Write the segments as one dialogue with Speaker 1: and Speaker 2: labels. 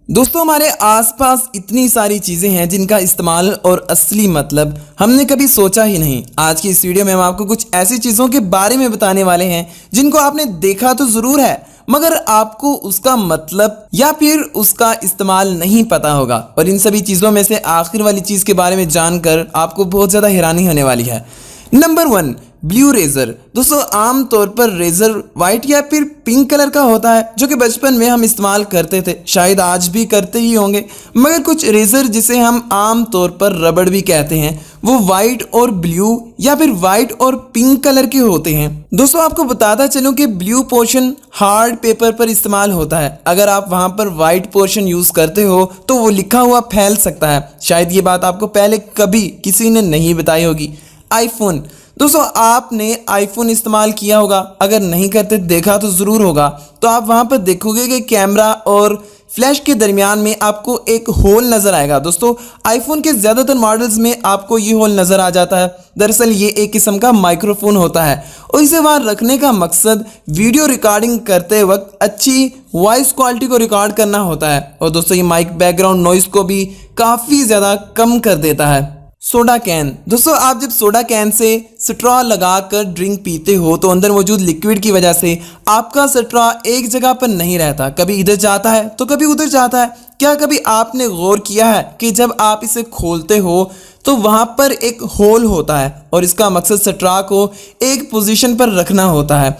Speaker 1: दोस्तों हमारे आसपास इतनी सारी चीज़ें हैं जिनका इस्तेमाल और असली मतलब हमने कभी सोचा ही नहीं। आज की इस वीडियो में हम आपको कुछ ऐसी चीज़ों के बारे में बताने वाले हैं जिनको आपने देखा तो ज़रूर है मगर आपको उसका मतलब या फिर उसका इस्तेमाल नहीं पता होगा। और इन सभी चीज़ों में से आखिर वाली चीज़ के बारे में जानकर आपको बहुत ज़्यादा हैरानी होने वाली है। Number 1, blue razor. दोस्तों आमतौर पर रेजर वाइट या फिर पिंक कलर का होता है जो कि बचपन में हम इस्तेमाल करते थे, शायद आज भी करते ही होंगे। मगर कुछ रेजर जिसे हम आमतौर पर रबड़ भी कहते हैं वो वाइट और ब्लू या फिर वाइट और पिंक कलर के होते हैं। दोस्तों आपको बताता चलूं कि ब्लू पोर्शन हार्ड पेपर पर इस्तेमाल होता है। अगर आप वहां पर वाइट पोर्शन यूज करते हो तो वो लिखा हुआ फैल सकता है। शायद ये बात आपको पहले कभी किसी ने नहीं बताई होगी। आईफोन। दोस्तों आपने आईफोन इस्तेमाल किया होगा, अगर नहीं करते देखा तो ज़रूर होगा। तो आप वहाँ पर देखोगे कि कैमरा और फ्लैश के दरमियान में आपको एक होल नज़र आएगा। दोस्तों आईफोन के ज़्यादातर मॉडल्स में आपको ये होल नज़र आ जाता है। दरअसल ये एक किस्म का माइक्रोफोन होता है और इसे वहाँ रखने का मकसद वीडियो रिकॉर्डिंग करते वक्त अच्छी वॉइस क्वालिटी को रिकॉर्ड करना होता है। और दोस्तों ये माइक बैकग्राउंड नॉइज़ को भी काफ़ी ज़्यादा कम कर देता है। Soda can. दोस्तों आप जब सोडा कैन से स्ट्रॉ लगाकर ड्रिंक पीते हो तो अंदर मौजूद लिक्विड की वजह से आपका स्ट्रॉ एक जगह पर नहीं रहता, कभी इधर जाता है तो कभी उधर जाता है। क्या कभी आपने गौर किया है कि जब आप इसे खोलते हो तो वहाँ पर एक होल होता है और इसका मकसद स्ट्रॉ को एक पोजीशन पर रखना होता है।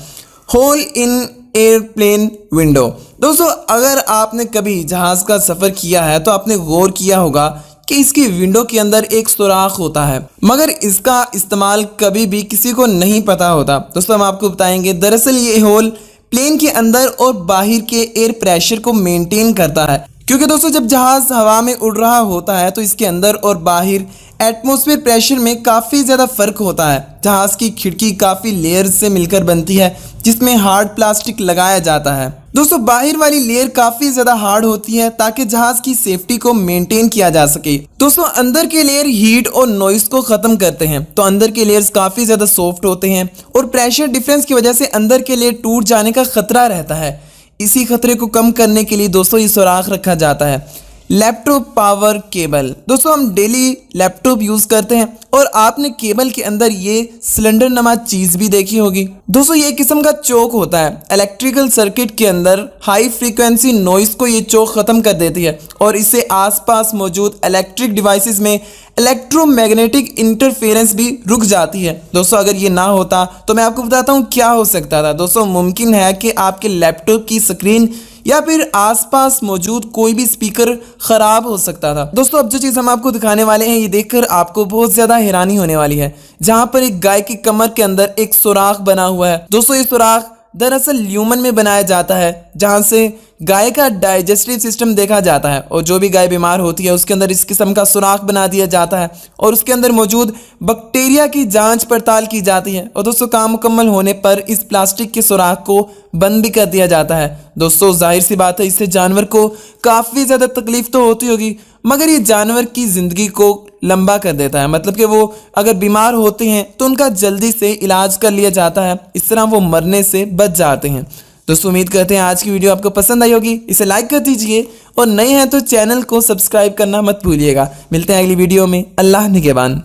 Speaker 1: होल इन एयरप्लेन विंडो। दोस्तों अगर आपने कभी जहाज़ का सफ़र किया है तो आपने गौर किया होगा कि इसकी विंडो के अंदर एक सुराख होता है मगर इसका इस्तेमाल कभी भी किसी को नहीं पता होता। दोस्तों हम आपको बताएंगे, दरअसल ये होल प्लेन के अंदर और बाहर के एयर प्रेशर को मेंटेन करता है। क्योंकि दोस्तों जब जहाज़ हवा में उड़ रहा होता है तो इसके अंदर और बाहर एटमॉस्फेयर प्रेशर में काफ़ी ज़्यादा फ़र्क होता है। जहाज़ की खिड़की काफ़ी लेयर्स से मिलकर बनती है जिसमें हार्ड प्लास्टिक लगाया जाता है। दोस्तों बाहर वाली लेयर काफ़ी ज़्यादा हार्ड होती है ताकि जहाज़ की सेफ्टी को मेंटेन किया जा सके। दोस्तों अंदर के लेयर हीट और नॉइस को ख़त्म करते हैं तो अंदर के लेयर्स काफ़ी ज़्यादा सॉफ्ट होते हैं और प्रेशर डिफरेंस की वजह से अंदर के लेयर टूट जाने का ख़तरा रहता है। इसी खतरे को कम करने के लिए दोस्तों ये सुराख रखा जाता है। Laptop power cable. दोस्तों हम डेली लैपटॉप यूज़ करते हैं और आपने केबल के अंदर ये सिलेंडर नमा चीज़ भी देखी होगी। दोस्तों ये किस्म का चोक होता है। इलेक्ट्रिकल सर्किट के अंदर हाई फ्रीक्वेंसी नॉइस को ये चोक ख़त्म कर देती है और इससे आसपास मौजूद इलेक्ट्रिक डिवाइसेस में इलेक्ट्रोमैग्नेटिक इंटरफेरेंस भी रुक जाती है। दोस्तों अगर ये ना होता तो मैं आपको बताता हूँ क्या हो सकता था। दोस्तों मुमकिन है कि आपके लैपटॉप की स्क्रीन या फिर आसपास मौजूद कोई भी स्पीकर खराब हो सकता था। दोस्तों अब जो चीज़ हम आपको दिखाने वाले हैं ये देखकर आपको बहुत ज़्यादा हैरानी होने वाली है। जहाँ पर एक गाय की कमर के अंदर एक सुराख बना हुआ है। दोस्तों ये सुराख दरअसल ल्यूमन में बनाया जाता है जहाँ से गाय का डाइजेस्टिव सिस्टम देखा जाता है और जो भी गाय बीमार होती है उसके अंदर इस किस्म का सुराख बना दिया जाता है और उसके अंदर मौजूद बैक्टीरिया की जांच पड़ताल की जाती है। और दोस्तों काम मुकम्मल होने पर इस प्लास्टिक के सुराख को बंद भी कर दिया जाता है। दोस्तों जाहिर सी बात है इससे जानवर को काफ़ी ज़्यादा तकलीफ तो होती होगी मगर ये जानवर की ज़िंदगी को लंबा कर देता है। मतलब कि वो अगर बीमार होते हैं तो उनका जल्दी से इलाज कर लिया जाता है, इस तरह वो मरने से बच जाते हैं। दोस्तों उम्मीद करते हैं आज की वीडियो आपको पसंद आई होगी। इसे लाइक कर दीजिए और नए हैं तो चैनल को सब्सक्राइब करना मत भूलिएगा। मिलते हैं अगली वीडियो में। अल्लाह निगहबान।